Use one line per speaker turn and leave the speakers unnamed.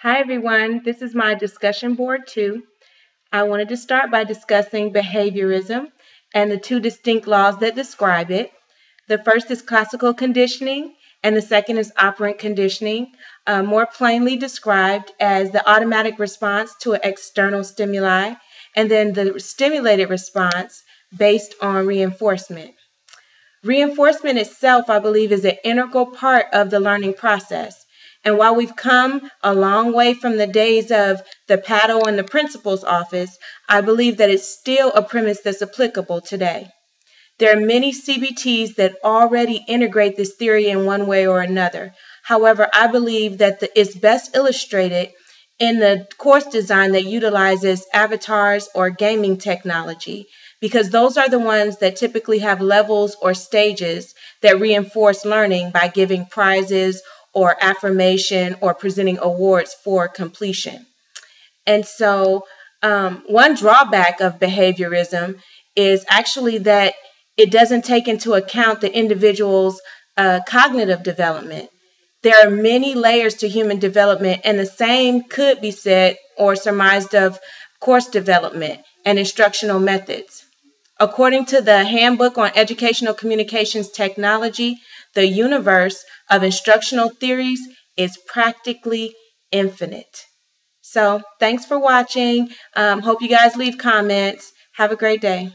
Hi everyone, this is my discussion board 2. I wanted to start by discussing behaviorism and the two distinct laws that describe it. The first is classical conditioning and the second is operant conditioning, more plainly described as the automatic response to an external stimuli and then the stimulated response based on reinforcement. Reinforcement itself, I believe, is an integral part of the learning process. And while we've come a long way from the days of the paddle in the principal's office, I believe that it's still a premise that's applicable today. There are many CBTs that already integrate this theory in one way or another. However, I believe that it's best illustrated in the course design that utilizes avatars or gaming technology, because those are the ones that typically have levels or stages that reinforce learning by giving prizes or affirmation or presenting awards for completion. And so one drawback of behaviorism is actually that it doesn't take into account the individual's cognitive development. There are many layers to human development, and the same could be said or surmised of course development and instructional methods. According to the Handbook on Educational Communications Technology, the universe of instructional theories is practically infinite. So thanks for watching. Hope you guys leave comments. Have a great day.